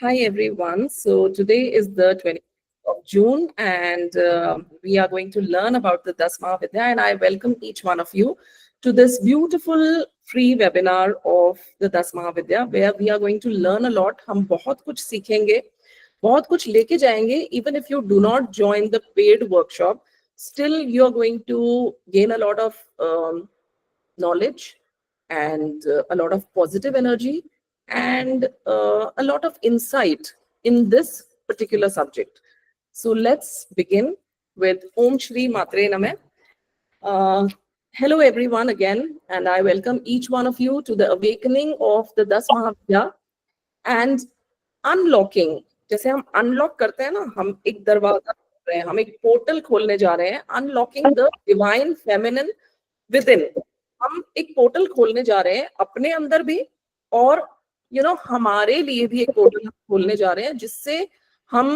Hi everyone. So today is the 20th of June and we are going to learn about the Dasma Vidya, and I welcome each one of you to this beautiful free webinar of the Dasma Vidya where we are going to learn a lot. हम बहुत कुछ सीखेंगे, बहुत कुछ लेके जाएंगे. Even if you do not join the paid workshop, still you are going to gain a lot of knowledge and a lot of positive energy and a lot of insight in this particular subject. So let's begin with Om Shri Matre Namah. Hello everyone again, and I welcome each one of you to the awakening of the Das Mahavidya and unlocking. जैसे हम unlock करते हैं ना, हम एक दरवाजा खोल रहे हैं, हम एक पोर्टल खोलने जा रहे हैं. Unlocking the divine feminine within. हम एक पोर्टल खोलने जा रहे हैं अपने अंदर भी, और हमारे लिए भी एक पोर्टल खोलने जा रहे हैं जिससे हम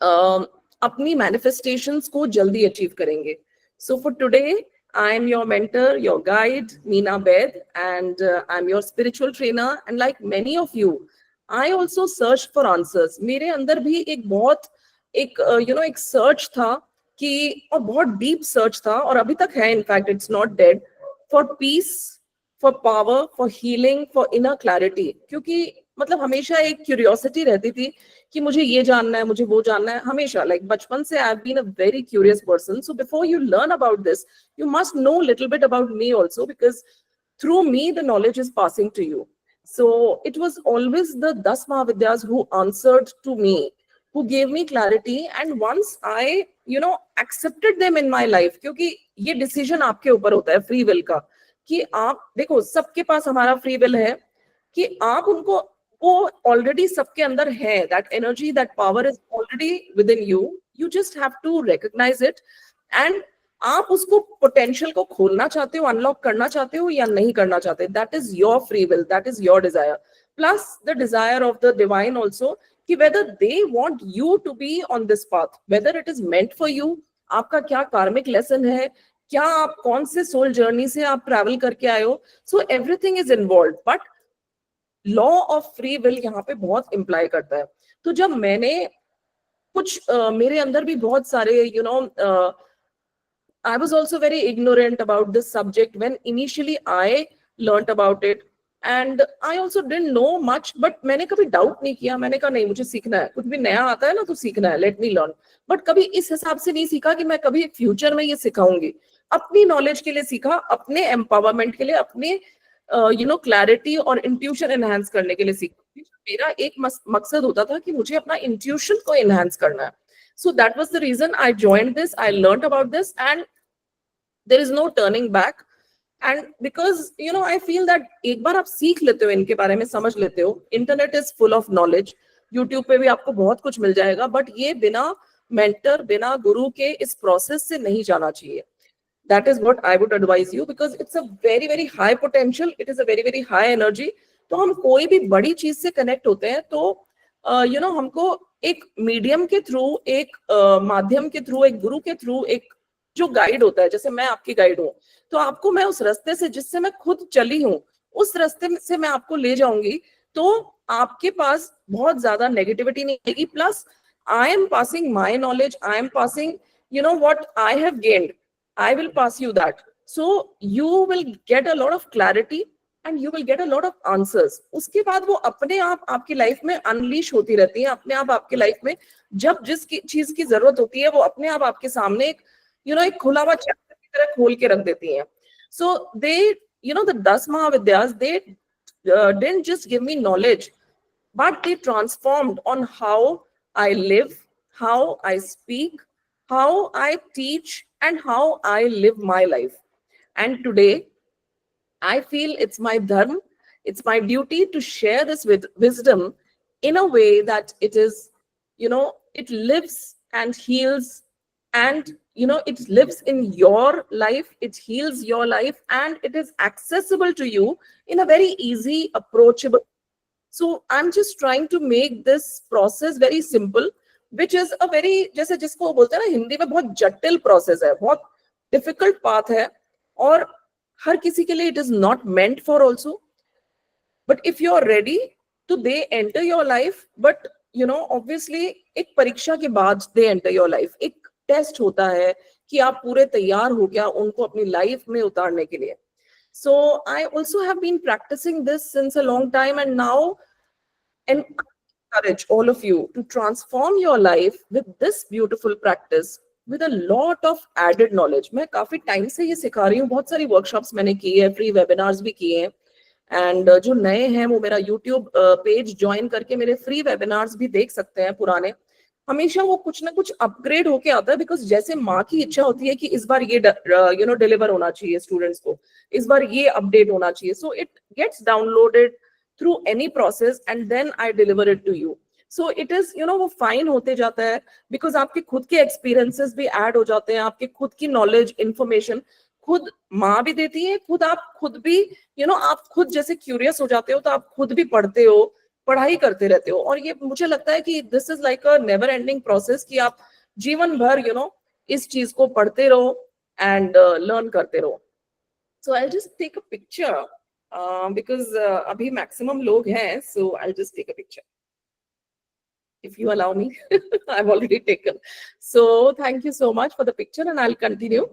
अपनी मैनिफेस्टेशंस को जल्दी अचीव करेंगे. So for today I am your mentor, your guide, Meena Bed, and I'm your spiritual trainer. And like many of you, I also searched for answers. मेरे अंदर भी एक बहुत एक सर्च था कि, और बहुत डीप सर्च था, और अभी तक है. In fact it's not dead. For piece, for power, for healing, for inner clarity. क्योंकि मतलब हमेशा एक क्यूरियोसिटी रहती थी कि मुझे ये जानना है, मुझे वो जानना है. हमेशा लाइक बचपन से I have been a very curious person. So before you learn about this, you must know a little bit about me also, because through me the knowledge is passing to you. So it was always the Das Mahavidyas who answered to me, who gave me clarity. And once I accepted them in my life, क्योंकि ये decision आपके ऊपर होता है free will का, कि आप देखो सबके पास हमारा free will है, कि आप उनको, वो ऑलरेडी सबके अंदर है. That energy, that power is already within you. You just have to recognise it. And आप उसको पोटेंशियल को खोलना चाहते हो, अनलॉक करना चाहते हो या नहीं करना चाहते. That is your free will, that is your desire, plus the desire of the divine also, कि whether they want you to be on this path, whether it is meant for you. आपका क्या कार्मिक lesson है, क्या आप कौन से soul journey से आप ट्रैवल करके आए हो. सो everything is involve. But law of free will यहाँ पे बहुत इम्प्लाई करता है. तो जब मैंने कुछ मेरे अंदर भी बहुत सारे I was also very ignorant about this subject when initially I learnt about it, and I also didn't know much. But मैंने कभी डाउट नहीं किया. मैंने कहा नहीं, मुझे सीखना है. कुछ भी नया आता है ना तो सीखना है, लेट मी लर्न. बट कभी इस हिसाब से नहीं सीखा कि मैं कभी फ्यूचर में ये सिखाऊंगी. अपनी नॉलेज के लिए सीखा, अपने एम्पावरमेंट के लिए, अपने क्लैरिटी और इंट्यूशन एनहांस करने के लिए सीखा. मेरा एक मकसद होता था कि मुझे अपना इंट्यूशन को एनहांस करना है. So that was the reason I joined this. I learned about this, and there is no turning back. And because I feel that एक बार आप सीख लेते हो, इनके बारे में समझ लेते हो, internet is full of knowledge. YouTube पे भी आपको बहुत कुछ मिल जाएगा, बट ये बिना मेंटर, बिना गुरु के इस प्रोसेस से नहीं जाना चाहिए. That is what I would advise you, because it's a very very high potential, it is a very very high energy. तो हम कोई भी बड़ी चीज से कनेक्ट होते हैं तो हमको एक मीडियम के थ्रू, एक माध्यम के थ्रू, एक गुरु के थ्रू, एक जो गाइड होता है, जैसे मैं आपकी गाइड हूँ, तो आपको मैं उस रास्ते से जिससे मैं खुद चली हूँ, उस रास्ते से मैं आपको ले जाऊंगी. तो आपके पास बहुत ज्यादा नेगेटिविटी नहीं आएगी. Plus I am passing my knowledge, I am passing what I have gained. I will pass you that. So you will get a lot of clarity and you will get a lot of answers. उसके बाद वो अपने आप आपकी life में unleash होती रहती है. अपने आप आपकी लाइफ में जब जिस चीज की जरूरत होती है, वो अपने आप आपके सामने एक खुला हुआ चैप्टर की तरह खोल के रख देती हैं. So they, the 10 Mahavidyas, they didn't just give me knowledge, but they transformed on how I live, how I speak, how I teach, and how I live my life. And today, I feel it's my dharma, it's my duty to share this with wisdom in a way that it is, it lives and heals, and it lives in your life, it heals your life, and it is accessible to you in a very easy, approachable. So I'm just trying to make this process very simple, which is a very, जैसे जिसको बोलते हैं ना हिंदी में, बहुत जटिल process है, बहुत डिफिकल्ट पाथ है, और हर किसी के लिए it is not meant for also. But if you are ready तो they enter your life, but you know obviously एक परीक्षा के बाद they enter your life, एक टेस्ट होता है कि आप पूरे तैयार हो गया उनको अपनी लाइफ में उतारने के लिए. So I also have been practicing this since a long time, and now and encourage all of you to transform your life with this beautiful practice with a lot of added knowledge. मैं काफी time से ये सिखा रही हूँ, बहुत सारी workshops मैंने की है, फ्री वेबिनार्स भी किए हैं, एंड जो नए हैं वो मेरा यूट्यूब पेज ज्वाइन करके मेरे फ्री वेबिनार्स भी देख सकते हैं. पुराने हमेशा वो कुछ ना कुछ अपग्रेड होके आता है, बिकॉज जैसे माँ की इच्छा होती है कि इस बार ये डिलीवर होना चाहिए स्टूडेंट्स को, इस बार ये अपडेट होना चाहिए, so it gets downloaded through any process and then I deliver it to you. So it is, you know, वो फाइन होते जाता है because आपके खुद के एक्सपीरियंसेस भी ऐड हो जाते हैं, आपके खुद की नॉलेज इंफॉर्मेशन खुद माँ भी देती है, आप खुद भी आप खुद जैसे क्यूरियस हो जाते हो तो आप खुद भी पढ़ते हो, पढ़ाई करते रहते हो. और ये मुझे लगता है कि this is like a never ending process कि आप जीवन भर इस चीज को पढ़ते रहो एंड लर्न करते रहो. So I just take a picture because abhi maximum log hain, so I'll just take a picture if you allow me. I've already taken, so thank you so much for the picture and I'll continue.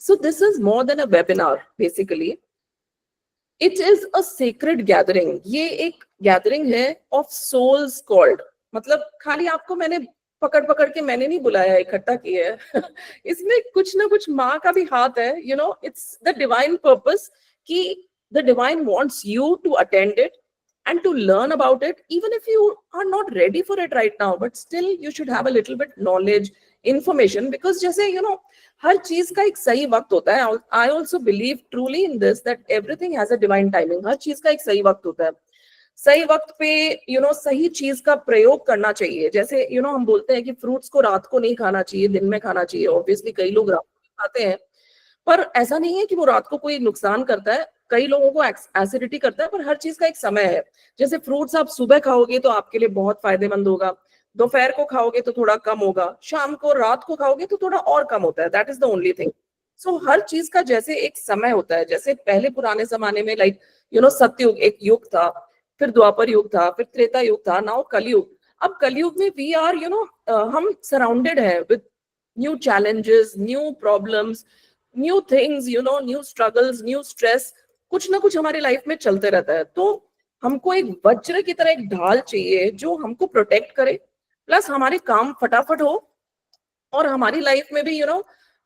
So this is more than a webinar. Basically it is a sacred gathering. ये एक gathering है of souls called, मतलब खाली आपको मैंने पकड़ पकड़ के मैंने नहीं बुलाया, इकट्ठा किया है. इसमें कुछ ना कुछ माँ का भी हाथ है. It's the divine purpose कि the divine wants you to attend it and to learn about it, even if you are not ready for it right now, but still you should have a little bit knowledge, information, because जैसे हर चीज का एक सही वक्त होता है. I also believe truly in this that everything has a divine timing. हर चीज का एक सही वक्त होता है, सही वक्त पे सही चीज का प्रयोग करना चाहिए. जैसे हम बोलते हैं कि फ्रूट्स को रात को नहीं खाना चाहिए, दिन में खाना चाहिए. ऑब्वियसली कई लोग रात को खाते हैं, पर ऐसा नहीं है कि वो रात को कोई नुकसान करता है. कई लोगों को एसिडिटी करता है, पर हर चीज का एक समय है. जैसे फ्रूट्स आप सुबह खाओगे तो आपके लिए बहुत फायदेमंद होगा, दोपहर को खाओगे तो थोड़ा कम होगा, शाम को रात को खाओगे तो थोड़ा और कम होता है. That is the only thing. So हर चीज का जैसे एक समय होता है. जैसे पहले पुराने जमाने में लाइक सतयुग एक युग था, फिर द्वापर युग था, फिर त्रेता युग था, नाउ कलयुग. अब कलयुग में वी आर हम सराउंडेड है with new challenges, new problems, new things, new struggles, new stress. कुछ ना कुछ हमारी लाइफ में चलते रहता है. तो हमको एक वज्र की तरह एक ढाल चाहिए जो हमको प्रोटेक्ट करे, प्लस हमारे काम फटाफट हो और हमारी लाइफ में भी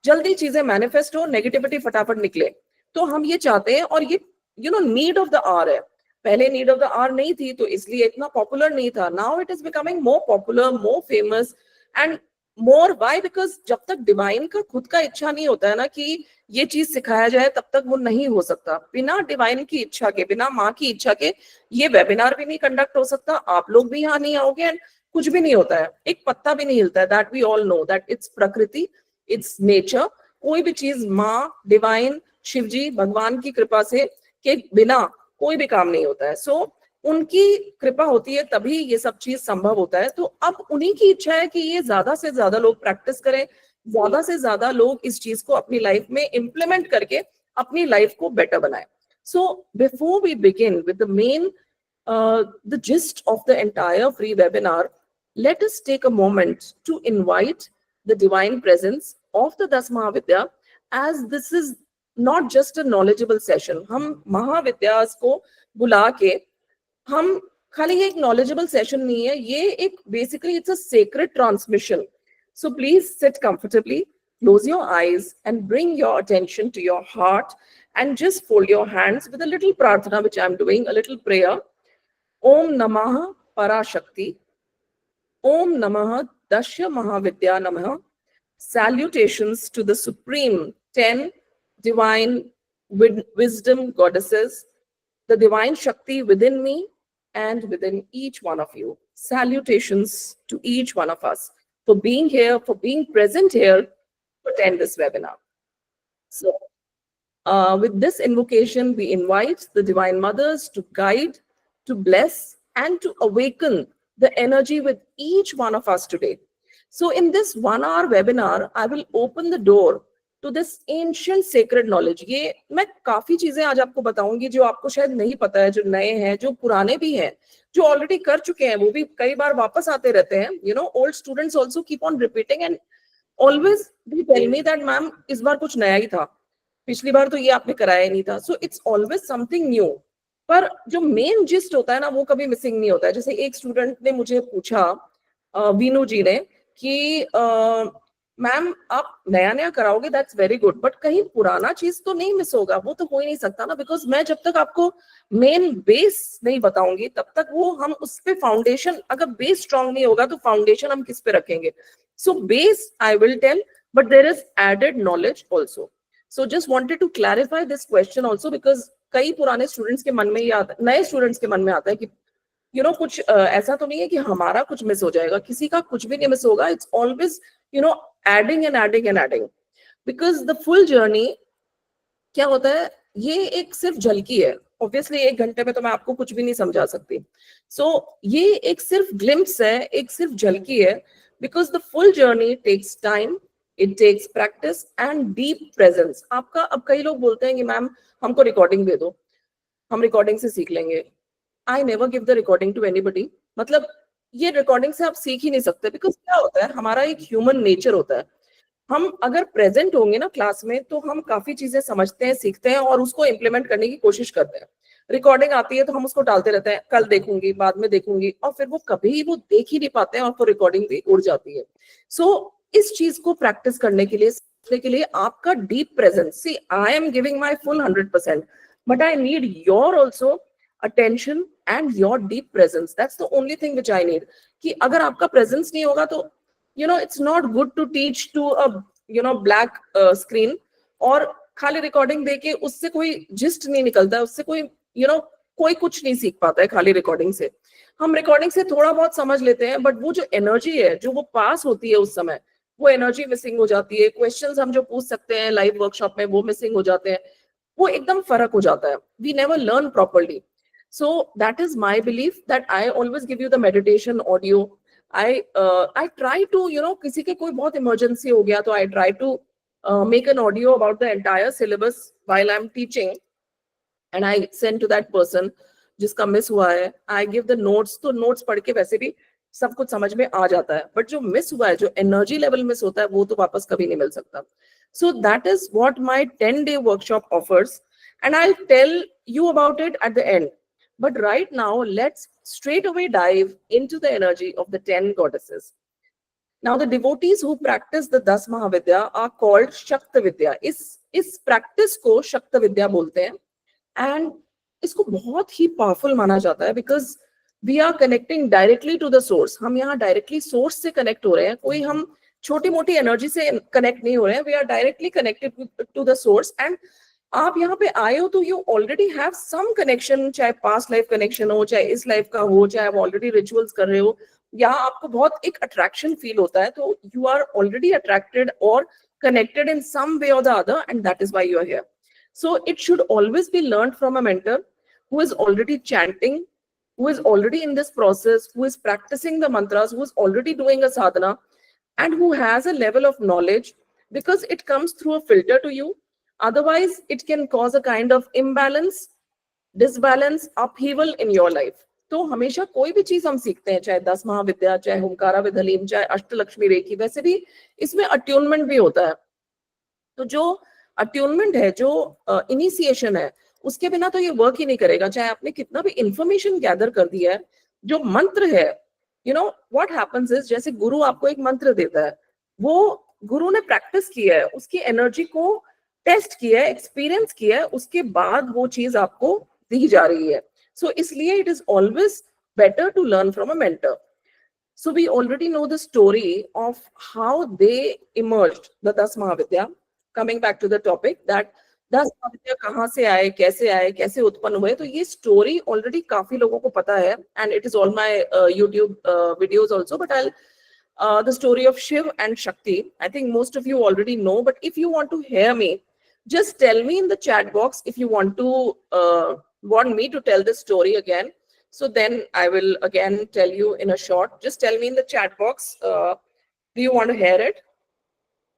जल्दी चीजें मैनिफेस्ट हो, नेगेटिविटी फटाफट निकले. तो हम ये चाहते हैं, और ये नीड ऑफ द आवर है. पहले नीड ऑफ द आवर नहीं थी तो इसलिए इतना पॉपुलर नहीं था. Now it is becoming more popular, more famous and more. Why? Because जब तक डिवाइन का खुद का इच्छा नहीं होता है ना कि ये चीज सिखाया जाए, तब तक वो नहीं हो सकता. बिना डिवाइन की इच्छा के, बिना माँ की इच्छा के ये वेबिनार भी नहीं कंडक्ट हो सकता, आप लोग भी यहाँ नहीं आओगे, एंड कुछ भी नहीं होता है, एक पत्ता भी नहीं हिलता है. That we all know that it's prakriti, it's nature. कोई भी चीज माँ, डिवाइन, शिव जी, भगवान की कृपा से के बिना कोई भी काम नहीं होता है. सो उनकी कृपा होती है तभी ये सब चीज संभव होता है. तो अब उन्हीं की इच्छा है कि ये ज्यादा से ज्यादा लोग प्रैक्टिस करें, ज्यादा से ज्यादा लोग इस चीज को अपनी लाइफ में इम्प्लीमेंट करके अपनी लाइफ को बेटर बनाए. So before we begin with the main the gist of the entire free webinar, let us take a moment to invite the divine presence of the 10 Mahavidya, as this is not just a knowledgeable session. हम महाविद्यास को बुला के हम खाली ये एक knowledgeable session नहीं है, ये एक basically it's a sacred transmission. So please sit comfortably, close your eyes and bring your attention to your heart and just fold your hands with a little prarthana which I'm doing, a little prayer. Om Namah Parashakti. Om Namah Dasya Mahavidya Namah. Salutations to the Supreme 10 divine wisdom goddesses, the divine Shakti within me and within each one of you. Salutations to each one of us for being here, for being present here to attend this webinar. So with this invocation, we invite the Divine Mothers to guide, to bless, and to awaken the energy with each one of us today. So in this 1 hour webinar, I will open the door to this ancient sacred knowledge. ये मैं काफी चीजें आज आपको बताऊंगी जो आपको शायद नहीं पता है, जो नए हैं, जो पुराने भी हैं, जो ऑलरेडी कर चुके हैं, वो भी कई बार वापस आते रहते हैं. You know, old students also keep on repeating and always they tell me that ma'am इस बार कुछ नया ही था, पिछली बार तो ये आपने कराया नहीं था. So it's always something new. पर जो मेन जिस्ट होता है ना, वो कभी मिसिंग नहीं होता है. जैसे एक स्टूडेंट ने मुझे पूछा, वीनू जी ने, कि मैम आप नया नया कराओगे, दैट्स वेरी गुड, बट कहीं पुराना चीज तो नहीं मिस होगा? वो तो हो ही नहीं सकता ना, बिकॉज मैं जब तक आपको मेन बेस नहीं बताऊंगी तब तक वो हम उस पे फाउंडेशन, अगर बेस स्ट्रांग नहीं होगा तो फाउंडेशन हम किस पे रखेंगे? So base I will tell, but there is added knowledge also. So just wanted to clarify this question also, because कई पुराने स्टूडेंट्स के मन में ये आता है, नए स्टूडेंट्स के मन में आता है कि कुछ ऐसा तो नहीं है कि हमारा कुछ मिस हो जाएगा. किसी का कुछ भी नहीं मिस होगा. It's always adding and adding and adding, because the full journey क्या होता है, ये एक सिर्फ झलकी है. ऑब्वियसली 1 घंटे में तो मैं आपको कुछ भी नहीं समझा सकती. सो ये एक सिर्फ ग्लिम्स है, एक सिर्फ झलकी है, because the full journey takes time, it takes practice and deep presence. आपका, अब कई लोग बोलते हैं कि मैम हमको रिकॉर्डिंग दे दो, हम रिकॉर्डिंग से सीख लेंगे. I never give the recording to anybody. मतलब ये रिकॉर्डिंग से आप सीख ही नहीं सकते, बिकॉज क्या होता है, हमारा एक ह्यूमन नेचर होता है. हम अगर प्रेजेंट होंगे ना क्लास में, तो हम काफी चीजें समझते हैं, सीखते हैं और उसको इम्प्लीमेंट करने की कोशिश करते हैं. रिकॉर्डिंग आती है तो हम उसको डालते रहते हैं, कल देखूंगी, बाद में देखूंगी, और फिर वो कभी वो देख ही नहीं पाते हैं और फिर रिकॉर्डिंग भी उड़ जाती है. सो इस चीज को प्रैक्टिस करने के लिए, सीखने के लिए आपका deep presence. See, I am giving my full 100%, but I need your also attention and your deep presence. That's the only thing which I need. कि अगर आपका presence नहीं होगा तो it's not good to teach to a black screen, और खाली recording देके उससे कोई gist नहीं निकलता है, उससे कोई कोई कुछ नहीं सीख पाता है खाली recording से. हम recording से थोड़ा बहुत समझ लेते हैं, but वो जो energy है जो वो pass होती है उस समय, वो energy missing हो जाती है. Questions हम जो पूछ सकते हैं live workshop में, वो missing हो जाते हैं. वो एकदम फर्क हो जाता है. We never learn properly. So that is my belief, that I always give you the meditation audio. I try to किसी के कोई बहुत emergency हो गया तो I try to make an audio about the entire syllabus while I'm teaching, and I send to that person जिसका miss हुआ है. I give the notes, तो notes पढ़ के वैसे भी सब कुछ समझ में आ जाता है, बट जो मिस हुआ है, जो एनर्जी लेवल मिस होता है, वो तो वापस कभी नहीं मिल सकता. So that is what my 10-day workshop offers, and I'll tell you about it at the end. But right now, let's straight away dive into the energy of the 10 goddesses. Now, the devotees who practice the 10 Mahavidya are called Shakta Vidya. इस practice को Shakta Vidya बोलते हैं, and इसको बहुत ही powerful माना जाता है, because we are connecting directly to the source. हम यहाँ directly source से connect हो रहे हैं, कोई हम छोटी मोटी एनर्जी से connect नहीं हो रहे हैं. We are directly connected to the source, and आप यहाँ पे आए हो तो you already have some connection, चाहे पास्ट लाइफ कनेक्शन हो, चाहे इस लाइफ का हो, चाहे आप ऑलरेडी रिचुअल्स कर रहे हो, या आपको बहुत एक अट्रैक्शन फील होता है, तो यू आर ऑलरेडी अट्रैक्टेड और connected in some way or the other, and that is why you are here. So it should always be learned from a mentor who is already chanting, who is already in this process, who is practicing the mantras, who is already doing a sadhana, and who has a level of knowledge, because it comes through a filter to you. Otherwise, it can cause a kind of imbalance, disbalance, upheaval in your life. तो हमेशा कोई भी चीज हम सीखते हैं, चाहे 10 महाविद्या, चाहे हुंकारा विद हलीम, चाहे अष्टलक्ष्मी रेखी, वैसे भी इसमें अट्यूनमेंट भी होता है. तो जो अट्यूनमेंट है, जो इनिशिएशन है, उसके बिना तो ये वर्क ही नहीं करेगा. चाहे आपने कितना भी इंफॉर्मेशन गैदर कर दिया है, जो मंत्र है, व्हाट हैपेंस इज, जैसे गुरु आपको एक मंत्र देता है, वो गुरु ने प्रैक्टिस किया है, उसकी एनर्जी को टेस्ट किया है, एक्सपीरियंस किया है, उसके बाद वो चीज आपको दी जा रही है. सो इसलिए it is always better to learn from a mentor. So we already know the story of how they emerged the 10 Mahavidya. Coming back to the topic, that 10 Mahavidya कहाँ से आए, कैसे उत्पन्न हुए, तो ये स्टोरी ऑलरेडी काफी लोगों को पता है, and it is all my YouTube videos also, but I the story of Shiv and Shakti, I think most of you already know, but if you want to hear me, just tell me in the chat box if you want me to tell this story again. So then I will again tell you in a short. Just tell me in the chat box, do you want to hear it?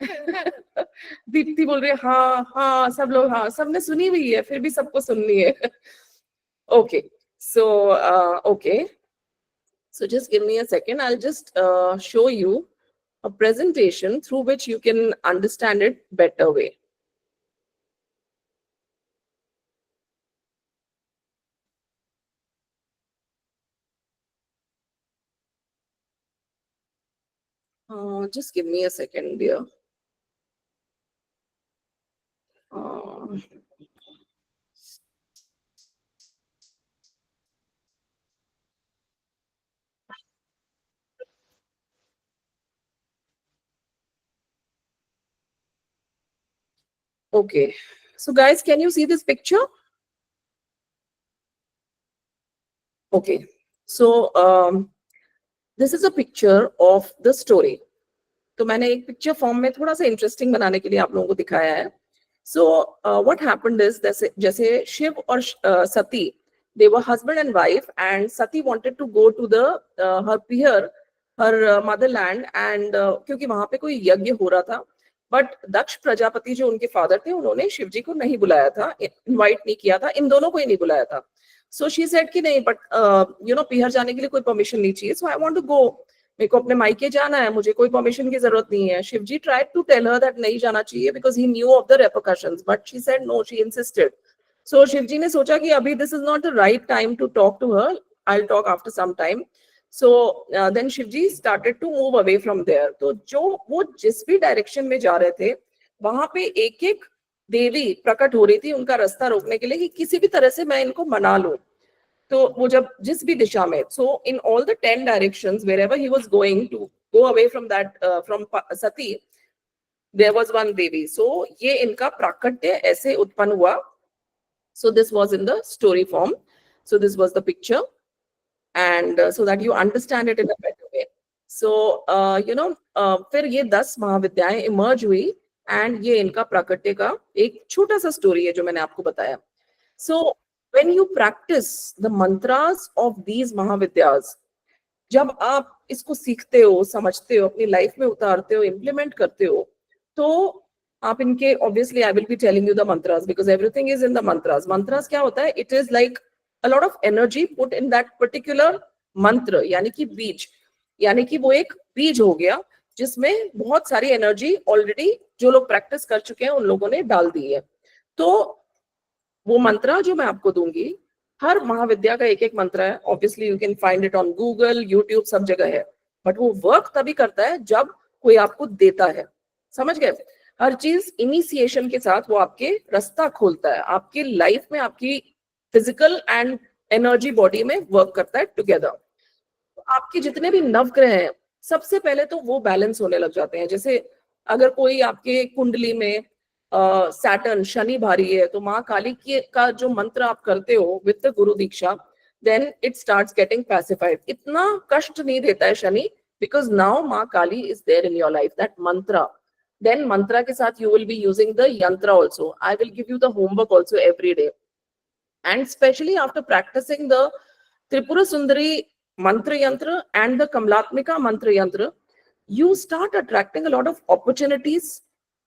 Deepti बोल रही है हाँ हाँ, सब लोग हाँ, सबने सुनी हुई है, फिर भी सबको सुननी है. Okay, so okay, so just give me a second. I'll just show you a presentation through which you can understand it better way. Just give me a second, dear. Uh, okay, so guys, can you see this picture? Okay, so this is a picture of the story. तो मैंने एक picture form में थोड़ा सा interesting बनाने के लिए आप लोगों को दिखाया है. सो व्हाट हैपेंड इज, जैसे शिव और सती, they were husband and wife, and Sati wanted to go to the her pier, her motherland, and क्योंकि वहां पे कोई यज्ञ हो रहा था. बट दक्ष प्रजापति जो उनके फादर थे, उन्होंने शिव जी को नहीं बुलाया था, इनवाइट नहीं किया था, इन दोनों को ही नहीं बुलाया था. सो शी सेड कि नहीं, बट पियर जाने के लिए कोई परमिशन नहीं चाहिए, सो आई वांट टू गो, मेरे को अपने मायके जाना है, मुझे कोई परमिशन की जरूरत नहीं है. Shivji tried to tell her that नहीं जाना चाहिए because he knew of the repercussions, but she said no, she insisted. So Shivji ने सोचा कि अभी this is not the right time to talk to her, I will talk after some time. So then Shivji started to move away from there. तो जो वो जिस भी direction में जा रहे थे, वहां पे एक एक देवी प्रकट हो रही थी उनका रास्ता रोकने के लिए कि किसी भी तरह से मैं इनको मना लूं. तो वो जब जिस भी दिशा में, so in all the 10 directions wherever he was going to go away from that from Sati, there was one devi. So ये इनका प्राकट्य ऐसे उत्पन्न हुआ. So this was in the story form. So this was the picture, and so that you understand it in a better way. So फिर ये 10 महाविद्याएं emerge हुई, and ये इनका प्राकट्य का एक छोटा सा स्टोरी है जो मैंने आपको बताया. So when you practice the mantras of these महाविद्यास, जब आप इसको सीखते हो, समझते हो, अपनी लाइफ में उतारते हो, इम्प्लीमेंट करते हो, तो आप इनके, obviously I will be telling you the mantras because everything is in the mantras. Mantras क्या होता है? It is like a lot of energy put in that particular mantra, यानी कि बीज, यानी कि वो एक बीज हो गया जिसमें बहुत सारी एनर्जी ऑलरेडी जो लोग प्रैक्टिस कर चुके हैं उन लोगों ने डाल दी है. तो वो मंत्र जो मैं आपको दूंगी, हर महाविद्या का एक एक मंत्र है. Obviously you can find it on Google, YouTube, सब जगह है. बट वो वर्क तभी करता है जब कोई आपको देता है. समझ गए? हर चीज इनिशिएशन के साथ वो आपके रास्ता खोलता है, आपकी लाइफ में, आपकी फिजिकल एंड एनर्जी बॉडी में वर्क करता है टुगेदर. तो आपके जितने भी नवग्रह हैं, सबसे पहले तो वो बैलेंस होने लग जाते हैं. जैसे अगर कोई आपके कुंडली में सैटर्न, शनि भारी है, तो माँ काली की का जो मंत्र आप करते हो with the guru diksha, then it starts getting pacified. इतना कष्ट नहीं देता है Shani, because now Maa Kali is there in your life, that mantra. Then मंत्र के साथ you will be using the yantra also. I will give you the homework also every day, and especially after practicing the Tripura Sundari mantra yantra and the Kamlatmika mantra yantra, you start attracting a lot of opportunities,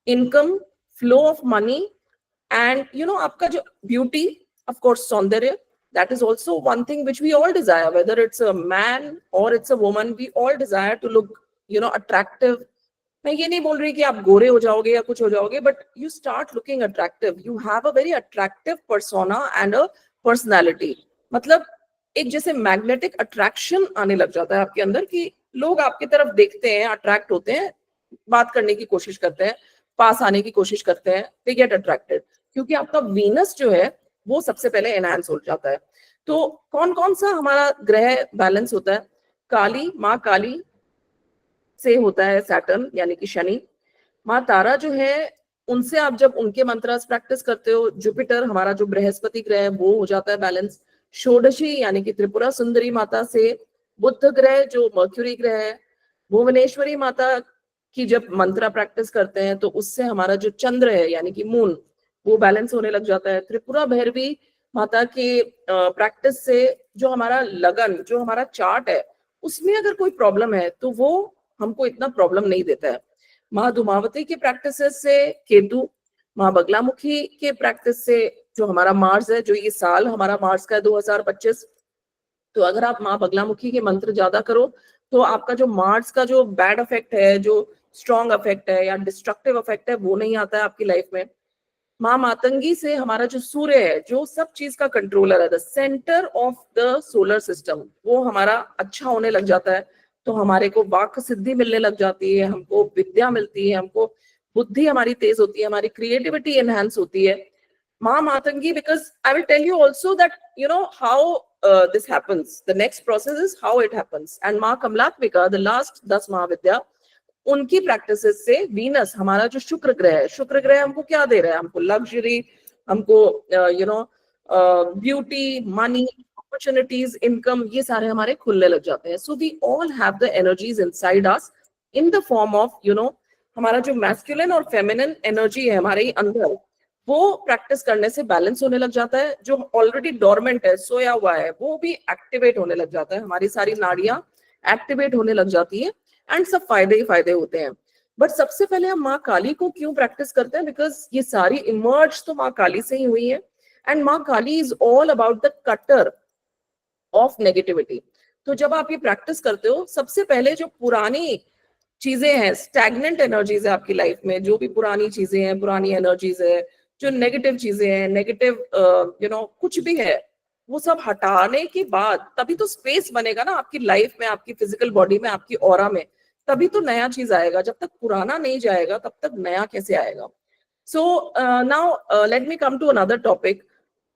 income, flow of money, and आपका जो beauty, of course सौंदर्य, that is also one thing which we all desire, whether it's a man or it's a woman, we all desire to look attractive. मैं ये नहीं बोल रही कि आप गोरे हो जाओगे या कुछ हो जाओगे, but you start looking attractive. You have a very attractive persona and a personality. मतलब एक जैसे मैग्नेटिक अट्रैक्शन आने लग जाता है आपके अंदर कि लोग आपकी तरफ देखते हैं, अट्रैक्ट होते हैं, बात करने की कोशिश करते हैं, पास आने की कोशिश करते हैं, दे गेट अट्रैक्टेड, क्योंकि आपका वीनस जो है वो सबसे पहले एनहांस हो जाता है. तो कौन कौन सा हमारा ग्रह बैलेंस होता है? काली, माँ काली से होता है सैटर्न यानी कि शनि. माँ तारा जो है, उनसे आप जब उनके मंत्रास प्रैक्टिस करते हो, जुपिटर हमारा जो बृहस्पति ग्रह है वो हो जाता है बैलेंस. षोडशी यानी कि त्रिपुरा सुंदरी माता से बुध ग्रह जो मर्क्यूरी ग्रह है, भुवनेश्वरी माता की जब मंत्रा प्रैक्टिस करते हैं तो उससे हमारा जो चंद्र है यानी कि मून, वो बैलेंस होने लग जाता है. त्रिपुरा भैरवी माता के प्रैक्टिस से जो हमारा लगन, जो हमारा चार्ट है, उसमें अगर कोई प्रॉब्लम है तो वो हमको इतना प्रॉब्लम नहीं देता है. माँ धूमावती के प्रैक्टिसेस से केतु, माँ बगलामुखी के प्रैक्टिस से जो हमारा मार्स है, जो ये साल हमारा मार्स का है 2025, तो अगर आप माँ बगलामुखी के मंत्र ज्यादा करो तो आपका जो मार्स का जो बैड इफेक्ट है, जो स्ट्रॉन्ग इफेक्ट है या डिस्ट्रक्टिव इफेक्ट है, वो नहीं आता है आपकी लाइफ में। माँ मातंगी से हमारा जो सूर्य है, जो सब चीज का कंट्रोलर है, the centre of the solar system, वो हमारा अच्छा होने लग जाता है, तो हमारे को वाक सिद्धि मिलने लग जाती है, हमको विद्या मिलती है, हमको बुद्धि हमारी तेज होती है, हमारी क्रिएटिविटी एनहांस होती है। माँ Matangi, because I will tell you also that you know how this happens. The next process is how it happens. And माँ कमलात्मिका, the last 10 महाविद्या, उनकी प्रैक्टिसेस से वीनस, हमारा जो शुक्र ग्रह है, शुक्र ग्रह हमको क्या दे रहा है? हमको लग्जरी, हमको you know beauty, money, opportunities, income, ये सारे हमारे खुलने लग जाते हैं. So we all have the energies inside us in the form of हमारा जो मैस्कुलिन और फेमिनिन एनर्जी है हमारे अंदर, वो प्रैक्टिस करने से बैलेंस होने लग जाता है. जो ऑलरेडी डोरमेंट है, सोया हुआ है, वो भी एक्टिवेट होने लग जाता है. हमारी सारी नाड़ियां एक्टिवेट होने लग जाती है एंड सब फायदे ही फायदे होते हैं. बट सबसे पहले हम माँ काली को क्यों प्रैक्टिस करते हैं? बिकॉज ये सारी इमर्ज तो माँ काली से ही हुई है. And Maa Kali is all about the cutter of negativity. तो जब आप ये प्रैक्टिस करते हो, सबसे पहले जो पुरानी चीजें हैं, स्टैग्नेंट एनर्जीज है आपकी लाइफ में, जो भी पुरानी चीजें हैं, पुरानी एनर्जीज है, जो नेगेटिव चीजें हैं, नेगेटिव कुछ भी है, वो सब हटाने के बाद तभी तो स्पेस बनेगा ना आपकी लाइफ में, आपकी फिजिकल बॉडी में, आपकी ऑरा में. तभी तो नया चीज आएगा. जब तक पुराना नहीं जाएगा तब तक नया कैसे आएगा? So now let me come to another topic.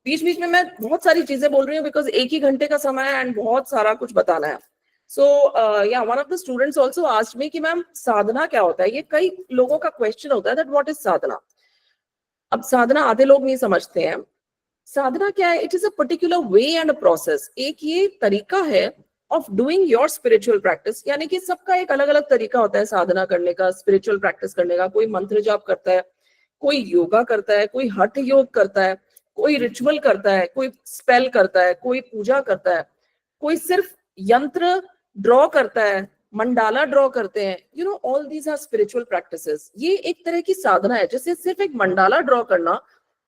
बीच बीच में मैं बहुत सारी चीजें बोल रही हूँ बिकॉज एक ही घंटे का समय है एंड बहुत सारा कुछ बताना है. सो या one of the students also asked me कि मैम साधना क्या होता है? ये कई लोगों का क्वेश्चन होता है दैट व्हाट इज साधना. अब साधना आधे लोग नहीं समझते हैं. साधना क्या है? It is a particular way and a process. एक ये तरीका है of doing your spiritual practice. यानी कि सबका एक अलग अलग तरीका होता है साधना करने का, स्पिरिचुअल प्रैक्टिस करने का. कोई मंत्र जाप करता है, कोई योगा करता है, कोई हठ योग करता है, कोई रिचुअल करता है, कोई स्पेल करता है, कोई पूजा करता है, कोई सिर्फ यंत्र ड्रॉ करता है, मंडाला ड्रॉ करते हैं. All these are spiritual practices. ये एक तरह की साधना है. जैसे सिर्फ एक मंडाला ड्रॉ करना,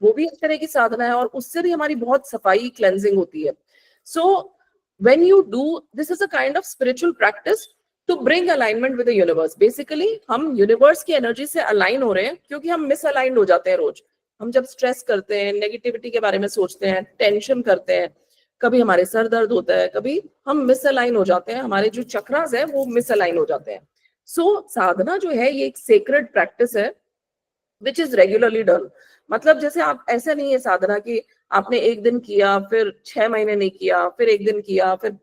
वो भी एक तरह की साधना है और उससे भी हमारी बहुत सफाई, क्लेंजिंग होती है. So when you do this is a kind of spiritual practice to bring alignment with the universe. Basically हम यूनिवर्स की एनर्जी से अलाइन हो रहे हैं, क्योंकि हम मिसअलाइंड हो जाते हैं रोज. हम जब स्ट्रेस करते हैं, नेगेटिविटी के बारे में सोचते हैं, टेंशन करते हैं, कभी हमारे सर दर्द होता है, कभी हम मिसअलाइन हो जाते हैं, हमारे जो चक्रास है वो मिसअलाइन हो जाते हैं. सो साधना जो है ये एक सेक्रेड प्रैक्टिस है विच इज रेगुलरली डन. मतलब जैसे आप, ऐसा नहीं है साधना कि आपने एक दिन किया, फिर 6 महीने नहीं किया, फिर एक दिन किया, फिर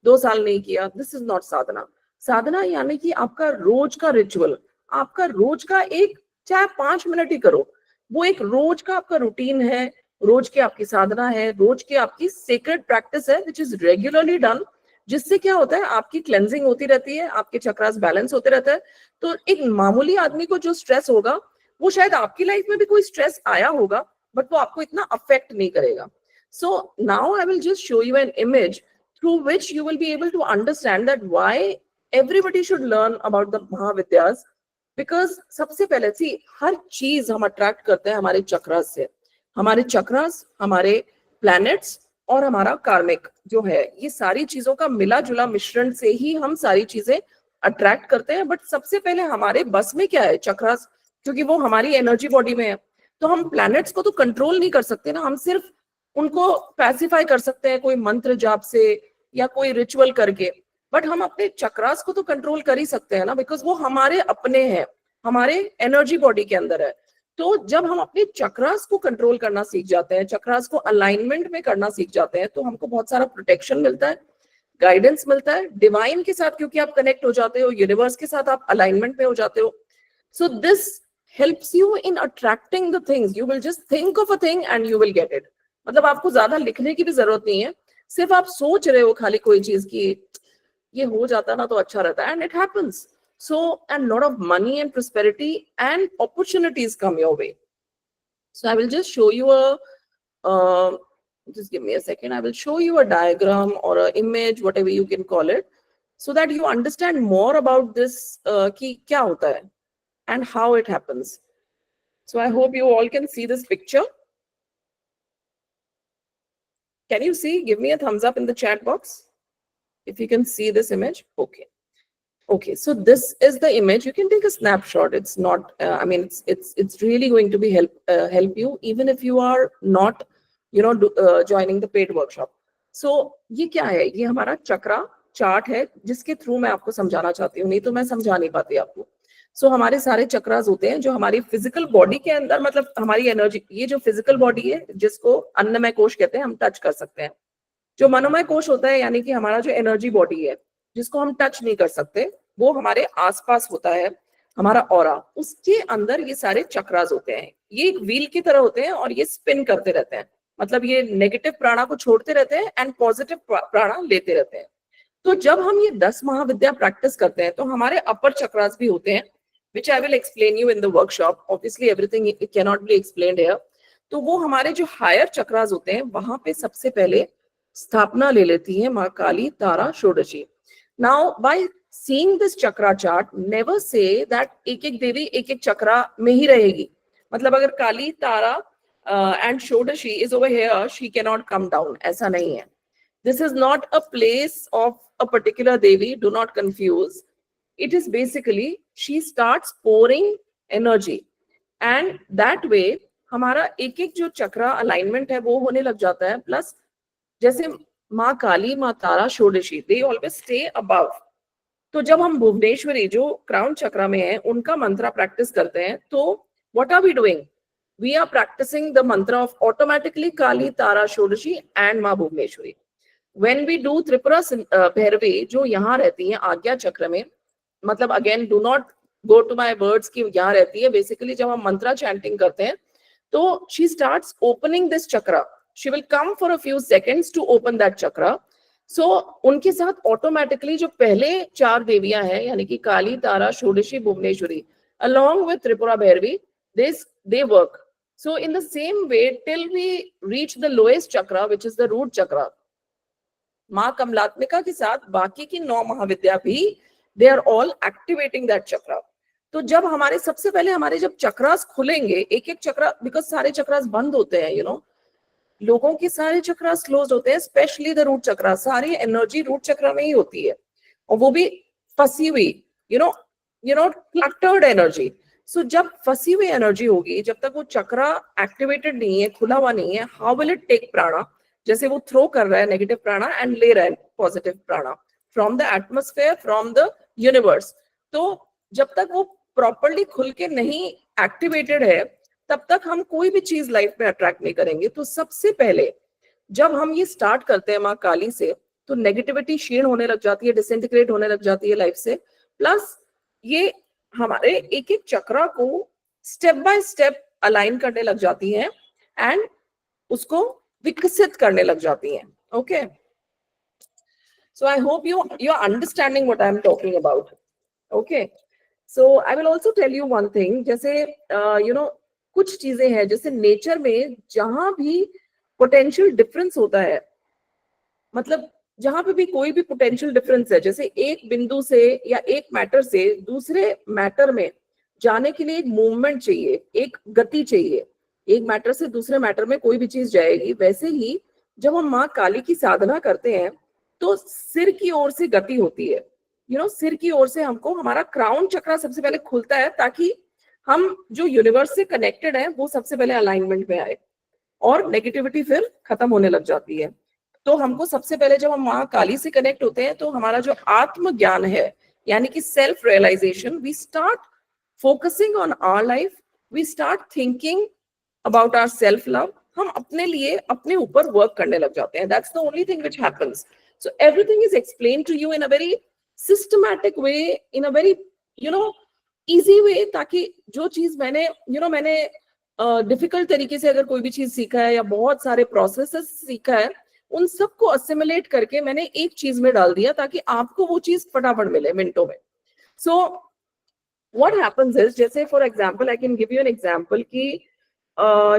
2 साल नहीं किया. दिस इज नॉट साधना. साधना यानी कि आपका रोज का रिचुअल, आपका रोज का एक, चाहे 5 मिनट ही करो, वो एक रोज का आपका रूटीन है, रोज की आपकी साधना है, रोज की आपकी सेक्रेड प्रैक्टिस है विच इज रेगुलरली डन. जिससे क्या होता है, आपकी क्लेंजिंग होती रहती है, आपके चक्रास बैलेंस होते रहता है. तो एक मामूली आदमी को जो स्ट्रेस होगा, वो शायद आपकी लाइफ में भी कोई स्ट्रेस आया होगा, बट वो आपको इतना अफेक्ट नहीं करेगा. So now I will just show you an image through which you will be able to understand that why everybody should learn about the महाविद्यास. because सबसे पहले सी, हर चीज हम अट्रैक्ट करते हैं हमारे चक्रास से. हमारे चक्रास, हमारे प्लैनेट्स और हमारा कार्मिक जो है, ये सारी चीजों का मिला जुला मिश्रण से ही हम सारी चीजें अट्रैक्ट करते हैं. बट सबसे पहले हमारे बस में क्या है? चक्रास, क्योंकि वो हमारी एनर्जी बॉडी में है. तो हम प्लैनेट्स को तो कंट्रोल नहीं कर सकते ना, हम सिर्फ उनको पैसिफाई कर सकते हैं कोई मंत्र जाप से या कोई रिचुअल करके. बट हम अपने चक्रास को तो कंट्रोल कर ही सकते हैं ना, बिकॉज वो हमारे अपने हैं, हमारे एनर्जी बॉडी के अंदर है. तो जब हम अपने चक्रास को कंट्रोल करना सीख जाते हैं, चक्रास को अलाइनमेंट में करना सीख जाते हैं, तो हमको बहुत सारा प्रोटेक्शन मिलता है, गाइडेंस मिलता है डिवाइन के साथ, क्योंकि आप कनेक्ट हो जाते हो यूनिवर्स के साथ, आप अलाइनमेंट में हो जाते हो. So this helps you in attracting the things. You will just think of a thing and you will get it. मतलब आपको ज्यादा लिखने की भी जरूरत नहीं है, सिर्फ आप सोच रहे हो खाली कोई चीज की, ये हो जाता ना तो अच्छा रहता है, and it happens. So and lot of money and prosperity and opportunities come your way. So I will just show you just give me a second. I will show you a diagram or a image, whatever you can call it, so that you understand more about this कि क्या होता है. and how it happens. So I hope you all can see this picture. Can you see? Give me a thumbs up in the chat box if you can see this image. Okay, so this is the image. You can take a snapshot. It's not I mean it's really going to be help you even if you are not joining the paid workshop. So ये क्या है? ये हमारा चक्रा chart है जिसके through मैं आपको समझाना चाहती हूँ, नहीं तो मैं समझा नहीं पाती आपको. सो हमारे सारे चक्रास होते हैं जो हमारी फिजिकल बॉडी के अंदर, मतलब हमारी एनर्जी, ये जो फिजिकल बॉडी है जिसको अन्नमय कोश कहते हैं, हम टच कर सकते हैं. जो मनोमय कोश होता है यानी कि हमारा जो एनर्जी बॉडी है जिसको हम टच नहीं कर सकते, वो हमारे आसपास होता है, हमारा ऑरा. उसके अंदर ये सारे चक्रास होते हैं. ये एक व्हील की तरह होते हैं और ये स्पिन करते रहते हैं. मतलब ये नेगेटिव प्राणा को छोड़ते रहते हैं एंड पॉजिटिव प्राणा लेते रहते हैं. तो जब हम ये 10 महाविद्या प्रैक्टिस करते हैं तो हमारे अपर चक्रास भी होते हैं, which I will explain you in the workshop. Obviously everything it cannot be explained here. तो वो हमारे जो हायर चक्रास होते हैं वहां पे सबसे पहले स्थापना ले लेती है माँ काली तारा षोडशी. Now by seeing this chakra chart, never say that एक एक देवी एक एक चक्रा में ही रहेगी. मतलब अगर काली तारा and षोडशी is over here, she cannot come down. ऐसा नहीं है. This is not a place of a particular devi. Do not confuse. It is basically she starts pouring energy and that way हमारा एक एक जो चक्रा अलाइनमेंट है वो होने लग जाता है. प्लस जैसे माँ काली, माँ तारा, षोडशी, they always stay above. तो जब हम भुवनेश्वरी जो क्राउन चक्रा में है उनका मंत्र प्रैक्टिस करते हैं तो what are we doing? We are practicing the mantra of automatically Kali, Tara, Shodashi and माँ Bhuvaneshwari. When we do Tripura Bhairavi जो यहाँ रहती है आज्ञा चक्र में, मतलब again do not go to my words की यहाँ रहती है. बेसिकली जब हम मंत्रा चैंटिंग करते हैं तो she starts opening this chakra. She will come for a few seconds to open that chakra. So उनके साथ ऑटोमेटिकली जो पहले 4 देवियां हैं यानी कि काली, तारा, षोडशी, Bhuvaneshwari along with Tripura Bhairavi, they work. So in the same way till we reach the lowest chakra which is the root chakra, माँ कमलात्मिका के साथ बाकी की 9 महाविद्या भी they are all activating that chakra. तो जब हमारे सबसे पहले हमारे जब चक्रास खुलेंगे, एक एक चक्रा, बिकॉज सारे चक्रास बंद होते हैं, लोगों के सारे चक्रास क्लोज होते हैं, स्पेशली द रूट चक्रा. सारी एनर्जी रूट चक्रा में ही होती है और वो भी फंसी हुई, क्लटर्ड एनर्जी. सो जब फंसी हुई एनर्जी होगी, जब तक वो चक्रा एक्टिवेटेड नहीं है, खुला हुआ नहीं है, हाउ विल इट टेक प्राणा? जैसे वो थ्रो कर रहा है नेगेटिव प्राणा एंड ले रहा है पॉजिटिव प्राणा from the atmosphere, from the universe. तो जब तक वो प्रॉपर्ली खुल के नहीं एक्टिवेटेड है तब तक हम कोई भी चीज लाइफ में अट्रैक्ट नहीं करेंगे. तो सबसे पहले जब हम ये स्टार्ट करते हैं माँ काली से तो नेगेटिविटी क्षीण होने लग जाती है, डिसइंटीग्रेट होने लग जाती है लाइफ से. प्लस ये हमारे एक एक चक्रा को स्टेप बाय स्टेप अलाइन करने लग जाती है एंड उसको विकसित करने लग जाती हैं. Okay, so I hope you're understanding what I'm talking about. Okay, so I will also tell you one thing. जैसे कुछ चीजें हैं जैसे नेचर में जहां भी पोटेंशियल डिफरेंस होता है, मतलब जहां पे भी कोई भी पोटेंशियल डिफरेंस है, जैसे एक बिंदु से या एक मैटर से दूसरे मैटर में जाने के लिए एक मूवमेंट चाहिए, एक गति चाहिए. एक मैटर से दूसरे मैटर में कोई भी चीज जाएगी. वैसे ही जब हम माँ काली की साधना करते हैं तो सिर की ओर से गति होती है. सिर की ओर से हमको हमारा क्राउन चक्रा सबसे पहले खुलता है ताकि हम जो यूनिवर्स से कनेक्टेड है वो सबसे पहले अलाइनमेंट में आए और नेगेटिविटी फिर खत्म होने लग जाती है. तो हमको सबसे पहले जब हम माँ काली से कनेक्ट होते हैं तो हमारा जो आत्म ज्ञान है यानी कि self realisation, we start focusing on our life, we start thinking about our self love. हम अपने लिए अपने ऊपर वर्क करने लग जाते हैं. That's the only thing which happens. So everything is explain to you in a very systematic way, in a very easy way, ताकि जो चीज मैंने डिफिकल्ट तरीके से अगर कोई भी चीज सीखा है या बहुत सारे प्रोसेसेस सीखा है उन सबको असिमुलेट करके मैंने एक चीज में डाल दिया ताकि आपको वो चीज फटाफट मिले मिनटों में. सो व्हाट हैपेंस इज, जैसे for example I can give you an example कि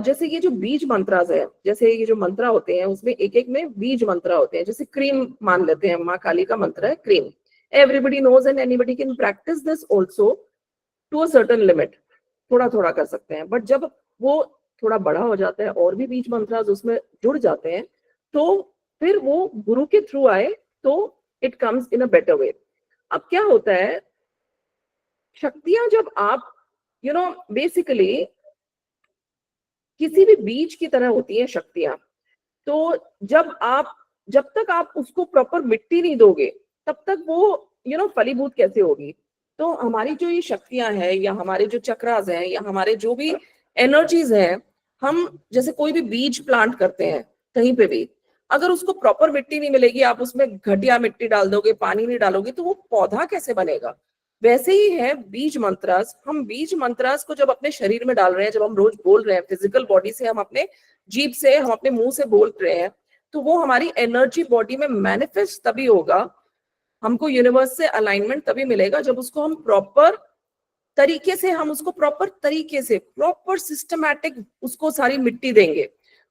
जैसे ये जो बीज मंत्रास है, जैसे ये जो मंत्रा होते हैं उसमें एक एक में बीज मंत्रा होते हैं. जैसे क्रीम मान लेते हैं, माँ काली का मंत्र है क्रीम. Everybody knows and anybody can practice this also. To a certain limit, थोड़ा थोड़ा कर सकते हैं, बट जब वो थोड़ा बड़ा हो जाता है और भी बीज मंत्रास उसमें जुड़ जाते हैं, तो फिर वो गुरु के थ्रू आए तो it comes in a better way. अब क्या होता है, शक्तियां जब आप बेसिकली किसी भी बीज की तरह होती हैं शक्तियां, तो जब तक आप उसको प्रॉपर मिट्टी नहीं दोगे तब तक वो फलीभूत कैसे होगी। तो हमारी जो ये शक्तियां हैं या हमारे जो चक्रास हैं या हमारे जो भी एनर्जीज हैं, हम जैसे कोई भी बीज प्लांट करते हैं कहीं पे भी, अगर उसको प्रॉपर मिट्टी नहीं मिलेगी, आप उसमें घटिया मिट्टी डाल दोगे, पानी नहीं डालोगे, तो वो पौधा कैसे बनेगा। वैसे ही है बीज मंत्रास। हम बीज मंत्रास को जब अपने शरीर में डाल रहे हैं, जब हम रोज बोल रहे हैं फिजिकल बॉडी से, हम अपने जीभ से, हम अपने मुंह से बोल रहे हैं, तो वो हमारी एनर्जी बॉडी में मैनिफेस्ट तभी होगा, हमको यूनिवर्स से अलाइनमेंट तभी मिलेगा जब उसको हम प्रॉपर तरीके से, हम उसको प्रॉपर तरीके से, प्रॉपर सिस्टमैटिक उसको सारी मिट्टी देंगे,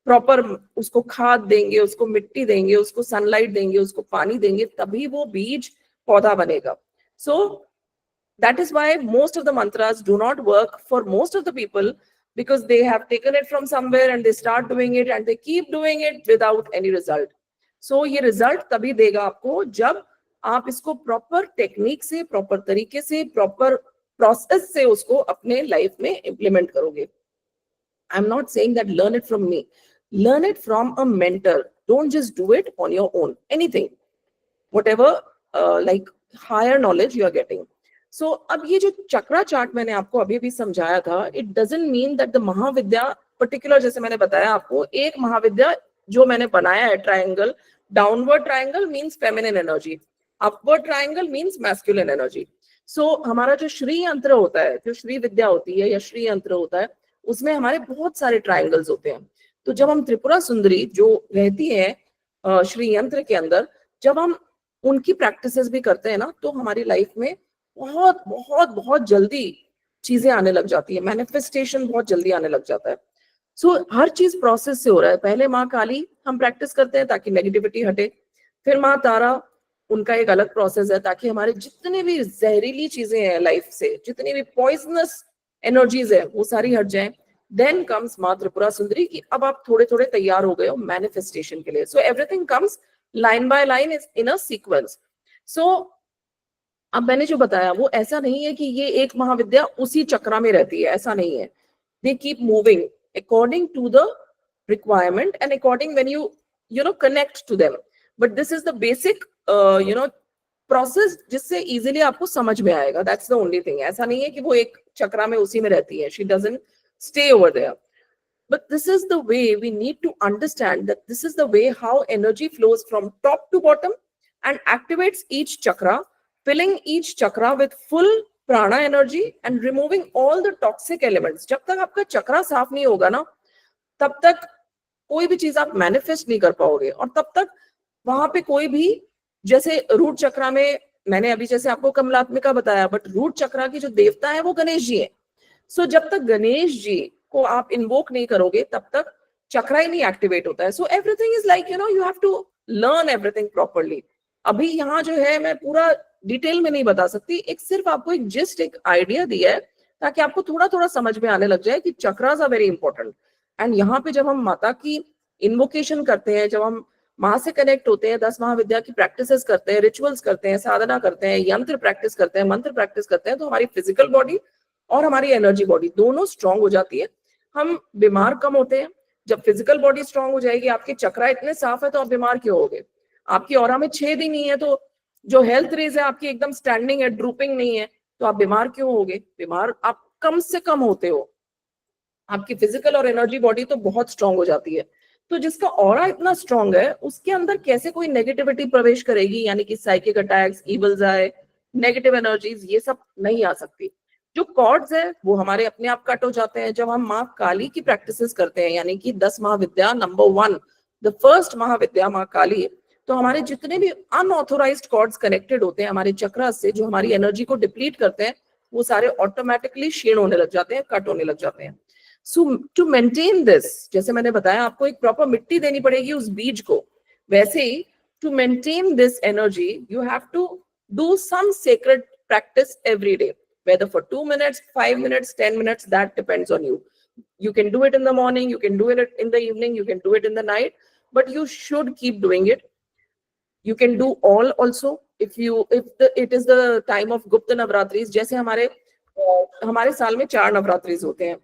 प्रॉपर उसको खाद देंगे, उसको मिट्टी देंगे, उसको सनलाइट देंगे, उसको पानी देंगे, तभी वो बीज पौधा बनेगा। सो that is why most of the mantras do not work for most of the people, because they have taken it from somewhere and they start doing it and they keep doing it without any result. So ये result तभी देगा आपको जब आप इसको proper technique से, proper तरीके से, proper process से उसको अपने life में implement करोगे। I'm not saying that learn it from me. Learn it from a mentor. Don't just do it on your own. Anything, whatever like higher knowledge you are getting. So अब ये जो चक्रा chart मैंने आपको अभी भी समझाया था, it doesn't mean that the Mahavidya particular, जैसे मैंने बताया आपको, एक महाविद्या जो मैंने बनाया है triangle, downward triangle means feminine energy, upward triangle means masculine energy. So हमारा जो श्री यंत्र होता है, जो श्री विद्या होती है या श्री यंत्र होता है, उसमें हमारे बहुत सारे ट्रायंगल्स होते हैं। तो जब हम त्रिपुरा सुंदरी जो रहती है श्री यंत्र के अंदर, जब हम उनकी प्रैक्टिसेस भी करते हैं ना, तो हमारी लाइफ में बहुत बहुत बहुत जल्दी चीजें आने लग जाती है, मैनिफेस्टेशन बहुत जल्दी आने लग जाता है। सो हर चीज प्रोसेस से हो रहा है। पहले माँ काली हम प्रैक्टिस करते हैं ताकि नेगेटिविटी हटे, फिर माँ तारा, उनका एक अलग प्रोसेस है ताकि हमारे जितने भी जहरीली चीजें हैं लाइफ से, जितनी भी पॉइजनस एनर्जीज है, वो सारी हट जाएं। देन कम्स माँ त्रिपुरा सुंदरी की अब आप थोड़े थोड़े तैयार हो गए हो मैनिफेस्टेशन के लिए। So everything comes line by line in a sequence. So अब मैंने जो बताया वो ऐसा नहीं है कि ये एक महाविद्या उसी चक्र में रहती है, ऐसा नहीं है। They keep moving according to the requirement and according when you connect to them, but this is the basic process जिससे इजीली आपको समझ में आएगा। That's the only thing. ऐसा नहीं है कि वो एक चक्र में उसी में रहती है, she doesn't stay over there, but this is the way we need to understand that this is the way how energy flows from top to bottom and activates each chakra, filling each chakra with full prana energy and removing all the toxic elements. जब तक आपका चक्रा साफ नहीं होगा ना, तब तक कोई भी चीज आप मैनिफेस्ट नहीं कर पाओगे, और तब तक वहां पे कोई भी, जैसे रूट चक्रा में मैंने अभी जैसे आपको कमलात्मिका बताया, बट रूट चक्रा की जो देवता है वो गणेश जी है। सो जब तक गणेश जी को आप इन्वोक नहीं करोगे तब तक चक्रा ही नहीं एक्टिवेट होता है। So everything is like you have to learn everything properly. अभी यहाँ जो है मैं पूरा डिटेल में नहीं बता सकती, एक सिर्फ आपको एक जिस्ट, एक आइडिया दिया है ताकि आपको थोड़ा थोड़ा समझ में आने लग जाए कि chakras are very important. And यहाँ पे जब हम माता की इन्वोकेशन करते हैं, जब हम माँ से कनेक्ट होते हैं, 10 महाविद्या की प्रैक्टिसेस करते हैं, रिचुअल्स करते हैं, साधना करते हैं, यंत्र प्रैक्टिस करते हैं, मंत्र प्रैक्टिस करते हैं, तो हमारी फिजिकल बॉडी और हमारी एनर्जी बॉडी दोनों स्ट्रांग हो जाती है। हम बीमार कम होते हैं। जब फिजिकल बॉडी स्ट्रांग हो जाएगी, आपके चक्रा इतने साफ है, तो आप बीमार क्यों होगे। आपकी ऑरा में छेद ही नहीं है, तो जो हेल्थ रेज है आपकी एकदम स्टैंडिंग है, ड्रूपिंग नहीं है, तो आप बीमार क्यों होगे। बीमार आप कम से कम होते हो, आपकी फिजिकल और एनर्जी बॉडी तो बहुत स्ट्रांग हो जाती है। तो जिसका ऑरा इतना स्ट्रांग है, उसके अंदर कैसे कोई नेगेटिविटी प्रवेश करेगी, यानी कि साइकिक अटैक्स, इवल्स आए, नेगेटिव एनर्जीज, ये सब नहीं आ सकती। जो कॉर्ड्स है वो हमारे अपने आप कट हो जाते हैं। जब हम माँ काली की प्रैक्टिसेस करते हैं, यानी कि 10 महाविद्या नंबर 1, द फर्स्ट महाविद्या माँ काली, तो हमारे जितने भी अनऑथोराइज्ड कॉर्ड्स कनेक्टेड होते हैं हमारे चक्रा से, जो हमारी एनर्जी को डिप्लीट करते हैं, वो सारे ऑटोमेटिकली क्षीण होने लग जाते हैं, कट होने लग जाते हैं। सो टू मेंटेन दिस, जैसे मैंने बताया आपको एक प्रॉपर मिट्टी देनी पड़ेगी उस बीज को, वैसे ही to maintain this energy you have to do some sacred practice every day. whether for 2 minutes, 5 minutes, 10 minutes, that depends on you. You can do it in the morning, you can do it in the evening, you can do it in the night, but you should keep doing it. You can do all also if it is the time of Gupta Navratris. जैसे हमारे साल में 4 नवरात्रिज होते हैं,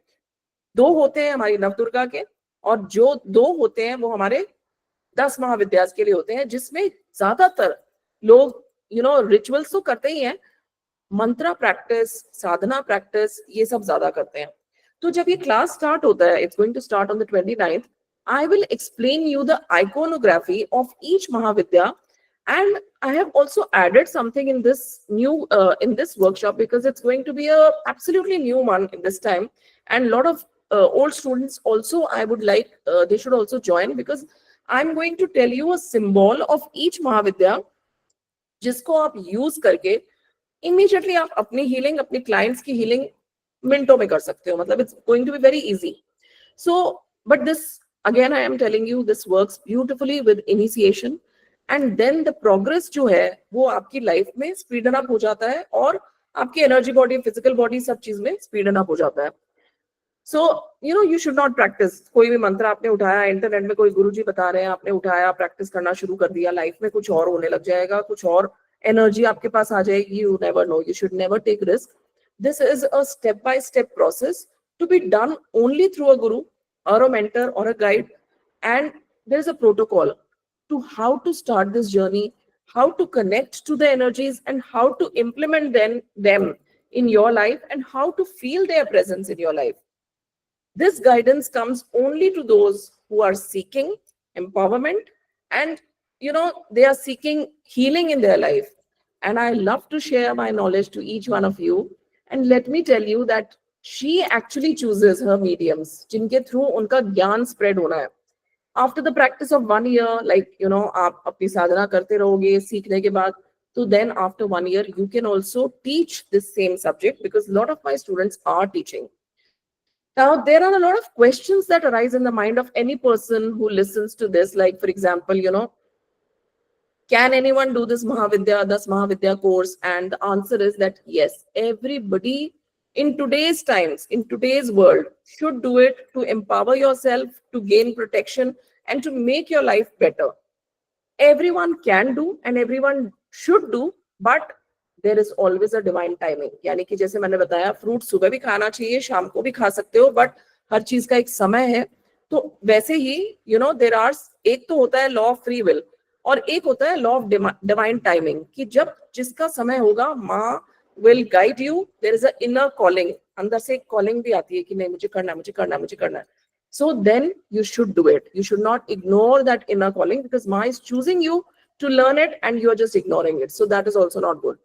2 होते हैं हमारी नवदुर्गा के, और जो 2 होते हैं वो हमारे 10 महाविद्यास के लिए होते हैं, जिसमें ज्यादातर लोग रिचुअल्स तो करते ही हैं, मंत्रा प्रैक्टिस, साधना प्रैक्टिस, ये सब ज्यादा करते हैं. तो जब ये क्लास स्टार्ट होता है, it's going to start on the 29th, I will explain you the iconography of each Mahavidya, and I have also added something in this workshop, because it's going to be a absolutely new one in this time, and a lot of old students also I would like they should also join, because I'm going to tell you a symbol of each Mahavidya, जिसको आप use करके immediately आप अपनी healing, अपने clients की healing मिनटों में कर सकते हो. मतलब it's going to be very easy. So but this again I am telling you, this works beautifully with initiation, and then the progress जो है वो आपकी लाइफ में स्पीडन अप हो जाता है, और आपकी एनर्जी बॉडी, फिजिकल बॉडी, सब चीज में स्पीडन अप हो जाता है. सो you should not practice. कोई भी मंत्र आपने उठाया, इंटरनेट में कोई गुरुजी बता रहे हैं, आपने उठाया, प्रैक्टिस करना शुरू कर दिया, लाइफ में कुछ और होने लग जाएगा, कुछ और एनर्जी आपके पास आ जाएगी. You never know. You should never take risk. This is a step-by-step process to be done only through a guru or a mentor or a guide, and there is a protocol to how to start this journey, how to connect to the energies, and how to implement them in your life, and how to feel their presence in your life. This guidance comes only to those who are seeking empowerment, and they are seeking healing in their life. And I love to share my knowledge to each one of you. And let me tell you that she actually chooses her mediums, जिनके through उनका ज्ञान spread होना है. After the practice of 1 year, like आप अपनी साधना करते रहोगे सीखने के बाद, तो then after 1 year you can also teach this same subject, because a lot of my students are teaching. Now there are a lot of questions that arise in the mind of any person who listens to this, like for example, can anyone do this Das Mahavidya course? And the answer is that yes, everybody in today's times, in today's world, should do it to empower yourself, to gain protection, and to make your life better. Everyone can do and everyone should do, but there is always a divine timing. यानी कि जैसे मैंने बताया, fruit सुबह भी खाना चाहिए, शाम को भी खा सकते हो, बट हर चीज का एक समय है. तो वैसे ही देयर आर, एक तो होता है लॉ ऑफ फ्री विल, और एक होता है लॉ ऑफ डिवाइन टाइमिंग, कि जब जिसका समय होगा, माँ will guide you. There is an inner calling. अंदर से एक calling भी आती है कि नहीं, मुझे करना है, मुझे करना है, मुझे करना है. So then you should do it. You should not ignore that inner calling, because Ma is choosing you to learn it and you are just ignoring it. So that is also not good,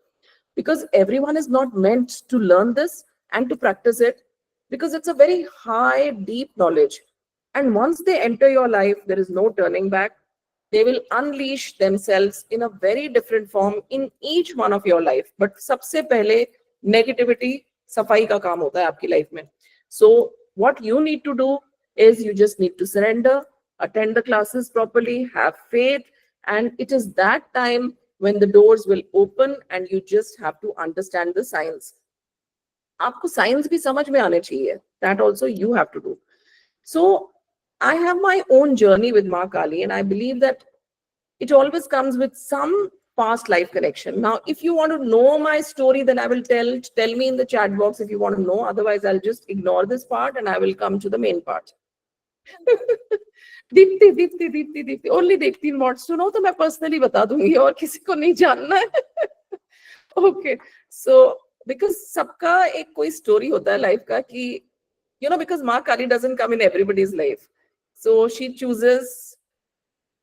because everyone is not meant to learn this and to practice it, because it's a very high, deep knowledge. And once they enter your life, there is no turning back. They will unleash themselves in a very different form in each one of your life. But सबसे पहले negativity सफाई का काम होता है आपकी life में. So what you need to do is you just need to surrender, attend the classes properly, have faith, and it is that time when the doors will open and you just have to understand the science. आपको science भी समझ में आने चाहिए. That also you have to do. So I have my own journey with Ma Kali, and I believe that it always comes with some past life connection. Now, if you want to know my story, then I will tell me in the chat box if you want to know. Otherwise, I'll just ignore this part and I will come to the main part. Deepti, only Deepti wants to know, तो मैं personally बता दूंगी, और किसी को नहीं जानना है. Okay, so because सबका एक कोई story होता है life का, कि because Ma Kali doesn't come in everybody's life. So she chooses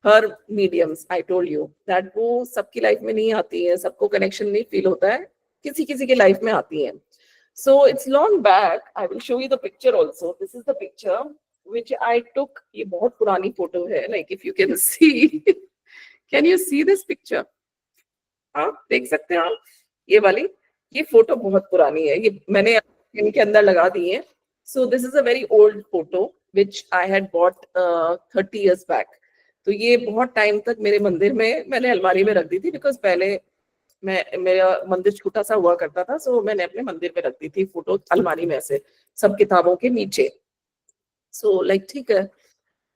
her mediums. I told you that वो सबकी लाइफ में नहीं आती है, सबको कनेक्शन नहीं फील होता है, किसी किसी के लाइफ में आती है. So it's long back. I will show you the picture also. This is the picture which I took. ये बहुत पुरानी फोटो है. Like if you can see, can you see this picture? आप देख सकते हैं आप ये वाली, ये फोटो बहुत पुरानी है, ये मैंने इनके अंदर लगा दी है. So this is a very old photo which I had bought 30 years back. तो ये बहुत टाइम तक मेरे मंदिर में मैंने अलमारी में रख दी थी, बिकॉज पहले मेरा मंदिर छोटा सा हुआ करता था, सो मैंने अपने मंदिर में रख दी थी फोटो अलमारी में से, सब किताबों के नीचे. सो लाइक ठीक है,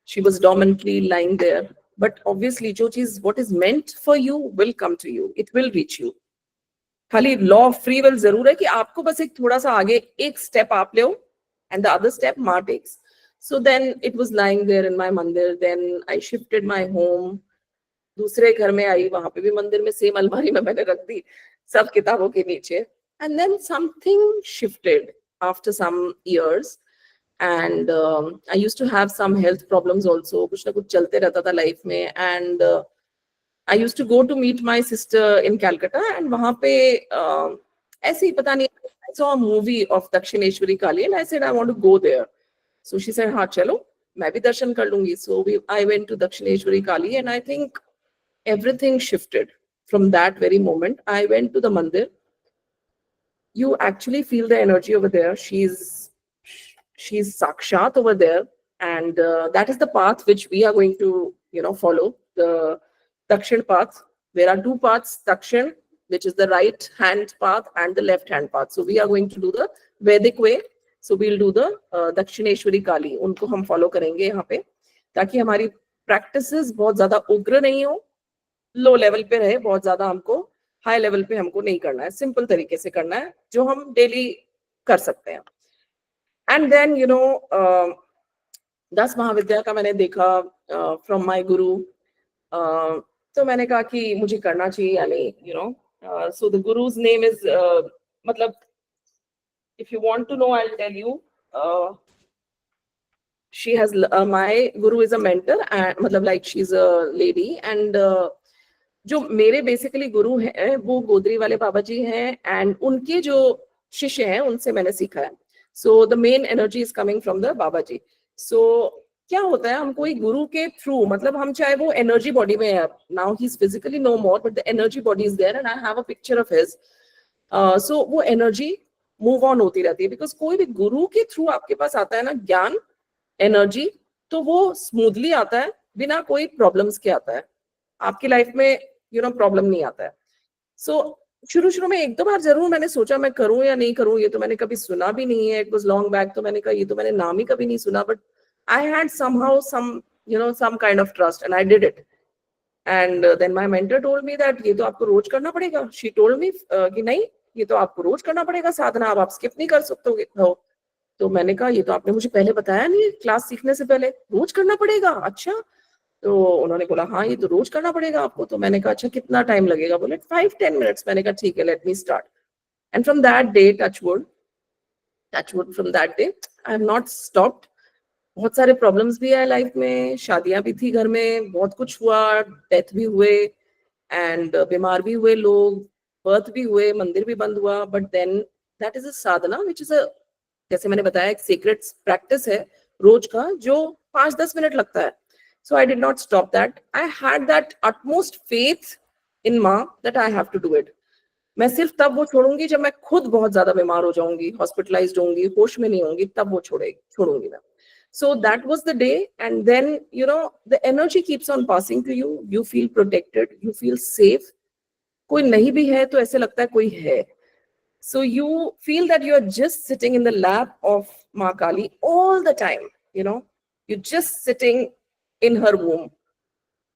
she was dominantly lying there, but obviously जो चीज what is meant for you will come to you, it will reach you. खाली लॉ ऑफ फ्री विल जरूर है कि आपको बस एक थोड़ा सा आगे एक स्टेप आप ले and the other step Maa takes. So then it was lying there in my mandir. Then I shifted my home, दूसरे घर में आई, वहां पे भी मंदिर में सेम अलमारी में मैंने रख दी सब किताबों के नीचे. And then something shifted after some years. And I used to have some health problems also. कुछ ना कुछ चलते रहता था लाइफ में. And I used to go to meet my sister in Calcutta. And वहाँ पे ऐसे ही पता नहीं, I saw a movie of Dakshineshwari Kali and I said I want to go there. So she said हाँ चलो, मैं भी दर्शन कर लूंगी. So I went to Dakshineshwari Kali and I think everything shifted from that very moment. I went to the mandir. You actually feel the energy over there. She's Sakshat over there, and that is the path which we are going to, follow, the Dakshin path. There are two paths, Dakshin, which is the right hand path, and the left hand path. So we are going to do the Vedic way. So we'll do the Dakshineshwari Kali. उनको हम follow करेंगे यहाँ पे, ताकि हमारी practices बहुत ज़्यादा उग्र नहीं हो, लो लेवल पे रहे. बहुत ज़्यादा हमको हाई लेवल पे हमको नहीं करना है, सिंपल तरीके से करना है जो हम डेली कर सकते हैं. एंड देन 10 महाविद्या का मैंने देखा फ्रॉम माय गुरु. तो मैंने कहा कि मुझे करना चाहिए या नहीं. So the guru's name is, मतलब if you want to know I will tell you. She has, my guru is a mentor, मतलब like she is a lady. And जो मेरे बेसिकली गुरु हैं वो गोदरी वाले बाबा जी हैं, एंड उनके जो शिष्य हैं उनसे मैंने सीखा है. So the main energy is coming from the Baba Ji. So क्या होता है, हमको एक गुरु के थ्रू, मतलब हम चाहे वो एनर्जी बॉडी में है, now he's physically no more but the energy body is there and I have a picture of his. So वो एनर्जी मूव ऑन होती रहती है, बिकॉज कोई भी गुरु के थ्रू आपके पास आता है ना ज्ञान, एनर्जी, तो वो स्मूथली आता है, बिना कोई प्रॉब्लम्स के आता है. आपकी लाइफ में प्रॉब्लम नहीं आता है. सो शुरू में एक दो बार जरूर मैंने सोचा मैं करूं या नहीं करूं, ये तो मैंने कभी सुना भी नहीं है. इट वाज लॉन्ग बैक, तो मैंने कहा ये तो मैंने नाम ही कभी नहीं सुना. But I had somehow some kind of trust and I did it. And then my mentor told me that ये तो आपको रोज करना पड़ेगा. She told me कि नहीं, ये तो आपको रोज करना पड़ेगा साधना, अब आप स्किप नहीं कर सकते हो. तो मैंने कहा ये तो आपने मुझे पहले बताया नहीं, क्लास सीखने से पहले रोज करना पड़ेगा. अच्छा. तो उन्होंने बोला हाँ ये तो रोज करना पड़ेगा आपको. तो मैंने कहा अच्छा कितना टाइम लगेगा? बोले 5-10 मिनट्स. मैंने कहा ठीक है, let me start. And from that day, touch wood from that day I have not stopped. बहुत सारे प्रॉब्लम्स भी आए लाइफ में, शादियां भी थी घर में, बहुत कुछ हुआ, डेथ भी हुए, एंड बीमार भी हुए लोग, बर्थ भी हुए, मंदिर भी बंद हुआ. But then that is a sadhana which is a, जैसे मैंने बताया, एक सीक्रेट प्रैक्टिस है रोज का, जो 5-10 मिनट लगता है. So I did not stop that. I had that utmost faith in माँ that I have to do it. मैं सिर्फ तब वो छोड़ूंगी जब मैं खुद बहुत ज्यादा बीमार हो जाऊंगी, हॉस्पिटलाइज्ड होंगी, होश में नहीं होंगी, तब वो छोड़ूंगी मैं. So that was the day. And then the energy keeps on passing to you. You feel protected, you feel safe. कोई नहीं भी है तो ऐसे लगता है कोई है. So you feel that you are just sitting in the lap of माँ काली all the time. You're just sitting in her womb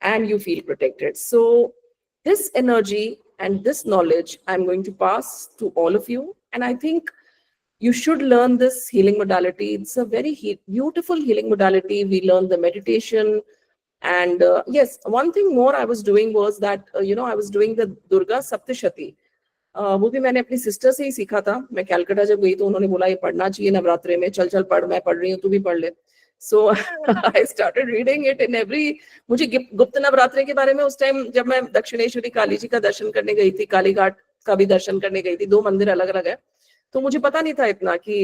and you feel protected. So this energy and this knowledge I'm going to pass to all of you, and I think you should learn this healing modality. It's a very beautiful healing modality. We learn the meditation, and yes, one thing more I was doing was that I was doing the Durga Saptashati. वो भी मैंने अपनी sister से ही सीखा था. मैं कैलकाटा जब गई तो उन्होंने बोला ये पढ़ना चाहिए नवरात्रे में, चल पढ़, मैं पढ़ रही हूँ, तू भी पढ़ ले. So I started reading it in every. मुझे गुप्त नवरात्रे के बारे में उस टाइम जब मैं दक्षिणेश्वरी काली जी का दर्शन करने गई थी, काली घाट का भी दर्शन करने गई थी, 2 मंदिर अलग अलग है, तो मुझे पता नहीं था इतना कि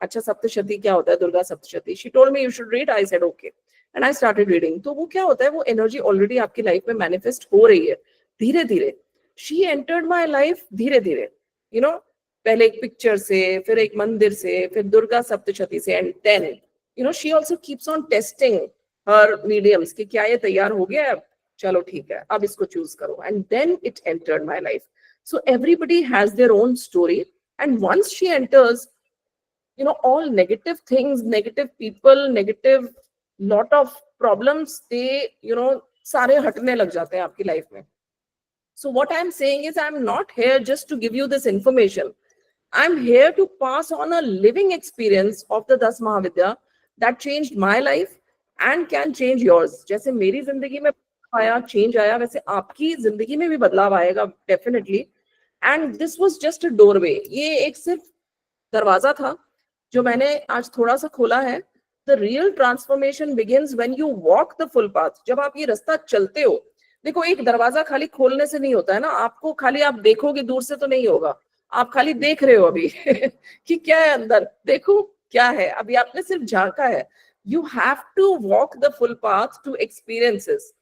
अच्छा सप्तशती क्या होता है, Durga Saptashati. She told me you should read. I said okay, and I started reading. तो वो क्या होता है, वो एनर्जी ऑलरेडी आपकी लाइफ में मैनिफेस्ट हो रही है धीरे धीरे. She entered my life धीरे धीरे, पहले एक पिक्चर से, फिर एक मंदिर से, फिर दुर्गा सप्तशती से, and then she also keeps on testing her mediums कि क्या ये तैयार हो गया है, चलो ठीक है, अब इसको चूज करो, and then it entered my life. So everybody has their own story, and once she enters, all negative things, negative people, negative lot of problems, they सारे हटने लग जाते हैं आपकी लाइफ में. So what I'm saying is, I'm not here just to give you this information. I'm here to pass on a living experience of the 10 Mahavidya that changed my life and can change yours. जैसे मेरी जिंदगी में आया, change आया, वैसे आपकी जिंदगी में भी बदलाव आएगा definitely. And this was just a doorway. ये एक सिर्फ दरवाजा था जो मैंने आज थोड़ा सा खोला है. The real transformation begins when you walk the full path. जब आप ये रास्ता चलते हो. देखो, एक दरवाजा खाली खोलने से नहीं होता है ना. आपको खाली आप देखोगे दूर से तो नहीं होगा. आप खाली देख रहे हो अभी कि क्या है अंदर, देखो क्या है, अभी आपने सिर्फ झांका है. You have to walk the full path to experiences,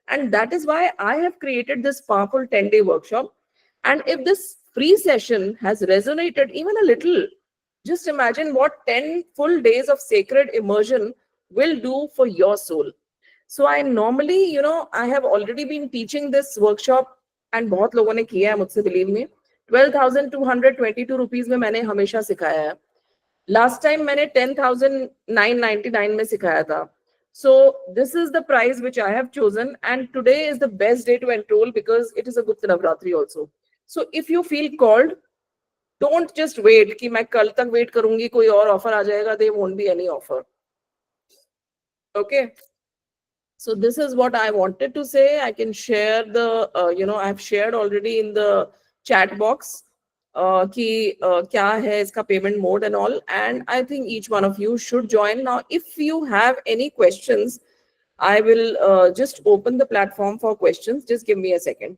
and that is why I have created this powerful 10-day workshop. And if this free session has resonated even a little, just imagine what 10 full days of sacred immersion will do for your soul. So I normally, I have already been teaching this workshop, and बहुत लोगों ने किया है मुझसे, believe me. 12,222 rupees में मैंने हमेशा सिखाया है. लास्ट टाइम मैंने 10,999 में सिखाया था. So this is the price which I have chosen, and today is the best day to enroll because it is a Gupta Navratri also. So if you feel called, don't just wait कि मैं कल तक wait करूंगी, कोई और offer आ जाएगा. There won't be any offer. Okay. So this is what I wanted to say. I can share the, I've shared already in the chat box कि क्या है इसका payment mode and all. And I think each one of you should join. Now, if you have any questions, I will just open the platform for questions. Just give me a second.